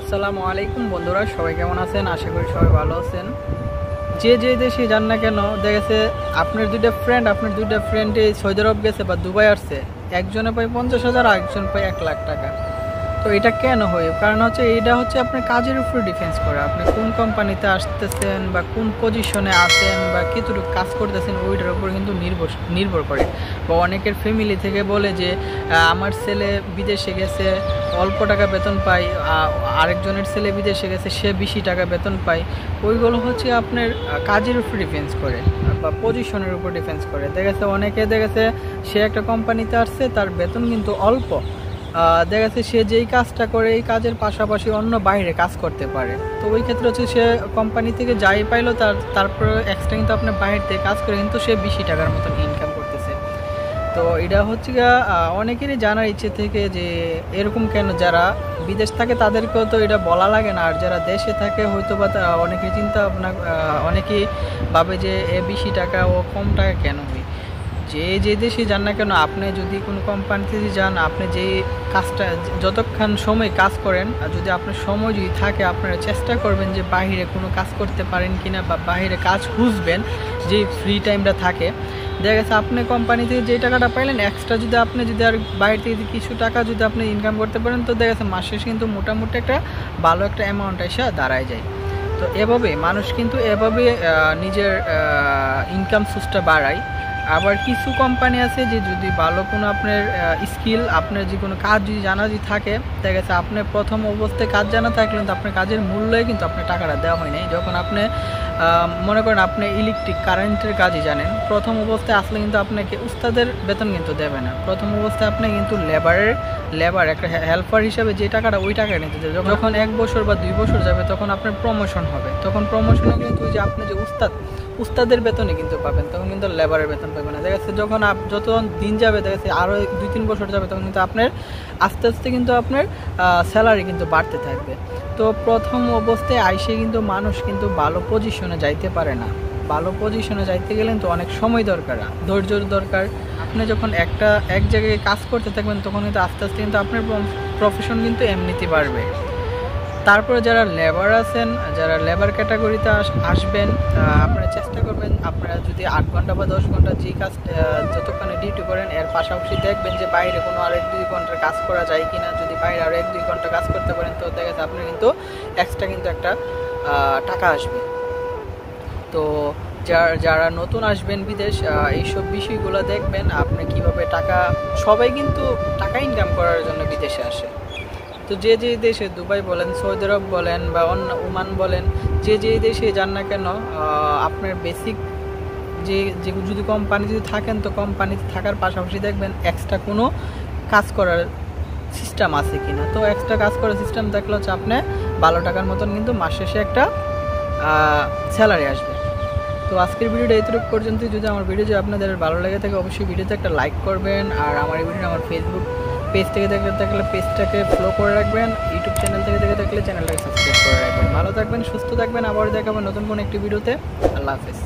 আসসালামু আলাইকুম বন্ধুরা, সবাই কেমন আছেন? আশা করি সবাই ভালো আছেন। যে যে দেশে যান না কেন, দেখেছে আপনার দুইটা ফ্রেন্ডে সৌদি আরব গেছে বা দুবাই আসছে, একজনে পায় 50,000, আরেকজন পায় 1,00,000 টাকা। তো এটা কেন হয়? কারণ এটা হচ্ছে আপনার কাজের উপর ডিফেন্স করে। আপনি কোন কোম্পানিতে আসতেছেন বা কোন পজিশনে আছেন বা কতটুকু কাজ করতেছেন, ওইটার উপর কিন্তু নির্ভর করে। বা অনেকের ফ্যামিলি থেকে বলে যে আমার ছেলে বিদেশে গেছে, অল্প টাকা বেতন পায়, আরেকজনের ছেলে বিদেশে গেছে, সে বেশি টাকা বেতন পায়। ওইগুলো হচ্ছে আপনার কাজের উপর ডিফেন্স করে বা পজিশনের উপর ডিফেন্স করে। দেখেছে সে একটা কোম্পানিতে আসছে, তার বেতন কিন্তু অল্প। দেখা যাচ্ছে সে যেই কাজটা করে এই কাজের পাশাপাশি অন্য বাইরে কাজ করতে পারে। তো ওই ক্ষেত্রে হচ্ছে সে কোম্পানি থেকে যাই পাইলো, তারপরে এক্সট্রা কিন্তু আপনার বাইরে থেকে কাজ করে কিন্তু সে 20 টাকার মতন ইনকাম করতেছে। তো এটা হচ্ছে অনেকেরই জানার ইচ্ছে থেকে যে এরকম কেন, যারা বিদেশ থাকে তাদেরকেও তো এটা বলা লাগে না, আর যারা দেশে থাকে হয়তো বা অনেকেই চিন্তা ভাবনা, অনেকেই ভাবে যে 20 টাকা ও কম টাকা কেন হয়। যে দেশে যান না কেন, আপনি যদি কোনো কোম্পানিতে যান, আপনি যে কাজটা যতক্ষণ সময় কাজ করেন, আর যদি আপনার সময় যদি থাকে, আপনারা চেষ্টা করবেন যে বাহিরে কোনো কাজ করতে পারেন কিনা বা বাহিরে কাজ খুঁজবেন যে ফ্রি টাইমটা থাকে। দেখা গেছে আপনি কোম্পানি থেকে যে টাকাটা পাইলেন, এক্সট্রা যদি আর বাইরে থেকে কিছু টাকা যদি আপনি ইনকাম করতে পারেন, তো দেখা গেছে মাসে কিন্তু মোটামুটি একটা ভালো একটা অ্যামাউন্ট এসে দাঁড়ায় যায়। তো এভাবে মানুষ কিন্তু নিজের ইনকাম সোর্সটা বাড়ায়। আবার কিছু কোম্পানি আছে যে যদি ভালো কোনো আপনার স্কিল, আপনার যে কোনো কাজ যদি জানা যদি থাকে, দেখা গেছে আপনার প্রথম অবস্থায় কাজ জানা থাকলে কিন্তু আপনার কাজের মূল্যই কিন্তু আপনার টাকাটা দেওয়া হয় নাই। যখন আপনি মনে করেন আপনি ইলেকট্রিক কারেন্টের কাজই জানেন, প্রথম অবস্থায় আসলে কিন্তু আপনাকে উস্তাদের বেতন কিন্তু দেবে না। প্রথম অবস্থায় আপনি কিন্তু লেবার একটা হেল্পার হিসাবে যে টাকাটা, ওই টাকা নিতে দেবে। যখন 1 বছর বা 2 বছর যাবে, তখন আপনার প্রমোশন হবে। তখন প্রমোশনে কিন্তু যে আপনি যে উস্তাদের বেতনে কিন্তু পাবেন, তখন কিন্তু লেবারের বেতন পাবেন না। দেখা যাচ্ছে যখন যত দিন যাবে, দেখা যাচ্ছে আরও 2-3 বছর যাবে, তখন কিন্তু আপনার আস্তে আস্তে কিন্তু আপনার স্যালারি কিন্তু বাড়তে থাকবে। তো প্রথম অবস্থায় আইসে কিন্তু মানুষ কিন্তু ভালো পজিশনে যাইতে পারে না। ভালো পজিশনে যাইতে গেলে কিন্তু অনেক সময় দরকার, ধৈর্যর দরকার। আপনি যখন এক জায়গায় কাজ করতে থাকবেন, তখন কিন্তু আস্তে আস্তে কিন্তু আপনার প্রফেশন কিন্তু এমনিতেই বাড়বে। তারপরে যারা লেবার আছেন, যারা লেবার ক্যাটাগরিতে আসবেন, আপনারা চেষ্টা করবেন, আপনারা যদি 8 ঘন্টা বা 10 ঘন্টা যে কাজ যতক্ষণে ডিউটি করেন, এর পাশাপাশি দেখবেন যে বাইরে কোনো আর 1-2 ঘন্টার কাজ করা যায় কিনা। যদি বাইরে আরও 1-2 ঘন্টা কাজ করতে পারেন, তো দেখা যাচ্ছে আপনার কিন্তু এক্সট্রা কিন্তু একটা টাকা আসবে। তো যারা নতুন আসবেন বিদেশ, এইসব বিষয়গুলো দেখবেন, আপনি কিভাবে সবাই কিন্তু টাকা ইনকাম করার জন্য বিদেশে আসে। তো যে দেশে, দুবাই বলেন, সৌদি আরব বলেন বা অন্য ওমান বলেন, যে দেশে যান না কেন, আপনার বেসিক যদি কোম্পানি যদি থাকেন, তো কোম্পানিতে থাকার পাশাপাশি দেখবেন এক্সট্রা কোনো কাজ করার সিস্টেম আছে কিনা। তো এক্সট্রা কাজ করার সিস্টেম থাকলে হচ্ছে আপনি ভালো টাকার মতন কিন্তু মাস শেষে একটা স্যালারি আসবে। তো আজকের ভিডিওটা এইটুকু পর্যন্ত। যদি আমার ভিডিও আপনাদের ভালো লেগে থাকে, অবশ্যই ভিডিওতে একটা লাইক করবেন। আর আমার এই ভিডিওটা আমার ফেসবুক পেজ থেকে দেখলে পেজটাকে ফলো করে রাখবেন। ইউটিউব চ্যানেল থেকে চ্যানেলটাকে সাবস্ক্রাইব করে রাখবেন। ভালো থাকবেন, সুস্থ থাকবেন। আবার দেখাবেন নতুন কোনো একটি ভিডিওতে। আল্লাহ হাফেজ।